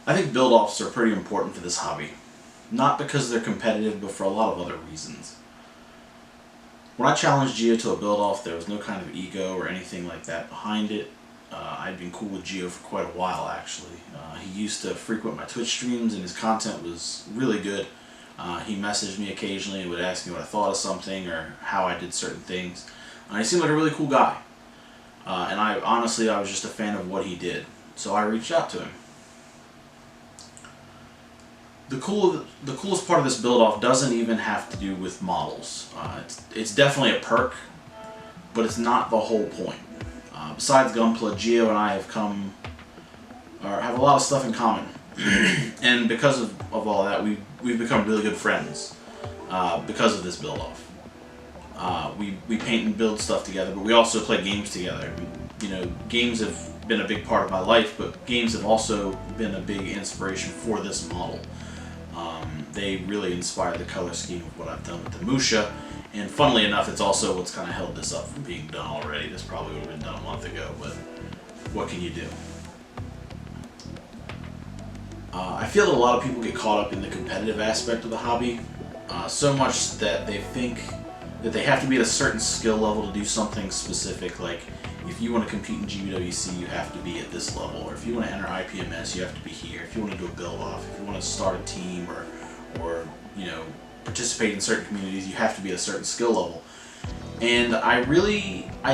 I think build-offs are pretty important for this hobby. Not because they're competitive, but for a lot of other reasons. When I challenged Gio to a build-off, there was no kind of ego or anything like that behind it. I'd been cool with Gio for quite a while, actually. He used to frequent my Twitch streams, and his content was really good. He messaged me occasionally and would ask me what I thought of something or how I did certain things. He seemed like a really cool guy. And I was just a fan of what he did. So I reached out to him. The coolest part of this build-off doesn't even have to do with models. It's definitely a perk, but it's not the whole point. Besides Gunpla, Gio and I have a lot of stuff in common. And because of all that, we've become really good friends because of this build-off. We paint and build stuff together, but we also play games together. You know, games have been a big part of my life, but games have also been a big inspiration for this model. They really inspire the color scheme of what I've done with the musha, and funnily enough, it's also what's kind of held this up from being done already. This probably would have been done a month ago, but what can you do? I feel that a lot of people get caught up in the competitive aspect of the hobby, so much that they think that they have to be at a certain skill level to do something specific. Like, if you want to compete in GBWC, you have to be at this level, or if you want to enter IPMS, you have to be here. If you want to do a build-off, if you want to start a team, or you know, participate in certain communities, you have to be at a certain skill level. And I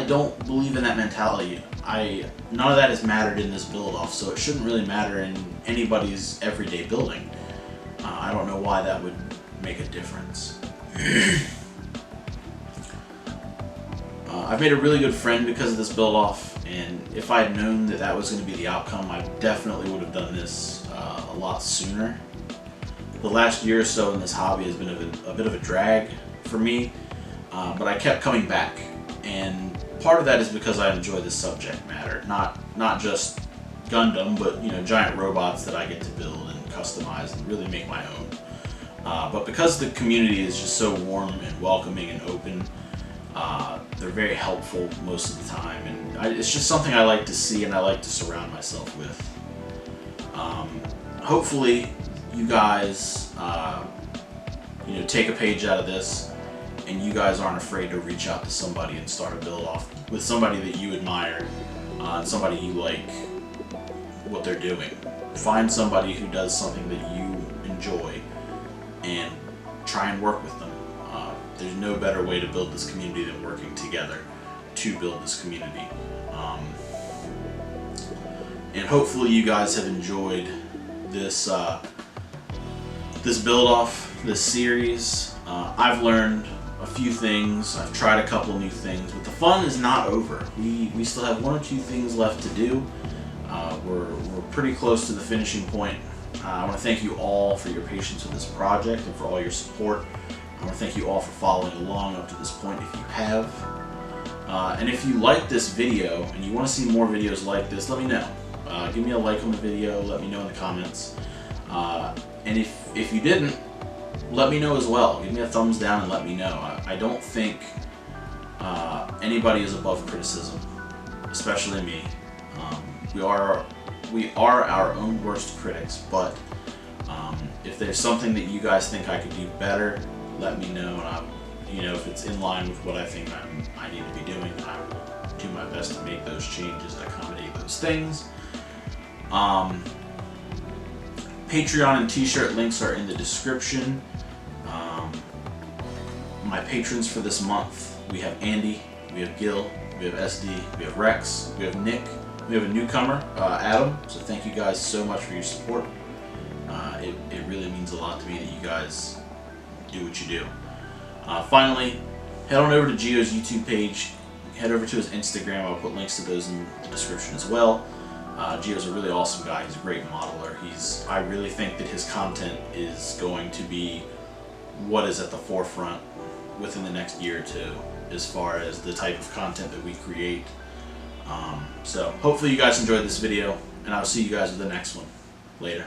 don't believe in that mentality. None of that has mattered in this build-off, so it shouldn't really matter in anybody's everyday building. I don't know why that would make a difference. I've made a really good friend because of this build-off, and if I had known that that was going to be the outcome, I definitely would have done this a lot sooner. The last year or so in this hobby has been a bit of a drag for me, but I kept coming back, and part of that is because I enjoy this subject matter. Not just Gundam, but you know, giant robots that I get to build and customize and really make my own. But because the community is just so warm and welcoming and open, they're very helpful most of the time, and it's just something I like to see and I like to surround myself with. Hopefully you guys you know, take a page out of this, and you guys aren't afraid to reach out to somebody and start a build-off with somebody that you admire, somebody you like what they're doing. Find somebody who does something that you enjoy and try and work with them. There's no better way to build this community than working together to build this community. And hopefully you guys have enjoyed this this build-off, this series. I've learned a few things, I've tried a couple new things, but the fun is not over. We still have one or two things left to do. We're pretty close to the finishing point. I want to thank you all for your patience with this project and for all your support. I want to thank you all for following along up to this point if you have. And if you like this video and you want to see more videos like this, let me know. Give me a like on the video, let me know in the comments. And if you didn't, let me know as well. Give me a thumbs down and let me know. I don't think anybody is above criticism, especially me. We are our own worst critics, but if there's something that you guys think I could do better, let me know, and you know, if it's in line with what I think I need to be doing, I will do my best to make those changes and accommodate those things. Patreon and t-shirt links are in the description. My patrons for this month, we have Andy, we have Gil, we have SD, we have Rex, we have Nick, we have a newcomer, Adam. So thank you guys so much for your support. It really means a lot to me that you guys do what you do. Finally, head on over to Gio's YouTube page, head over to his Instagram. I'll put links to those in the description as well. Gio's a really awesome guy. He's a great modeler. I really think that his content is going to be what is at the forefront within the next year or two as far as the type of content that we create. So hopefully you guys enjoyed this video, and I'll see you guys with the next one. Later.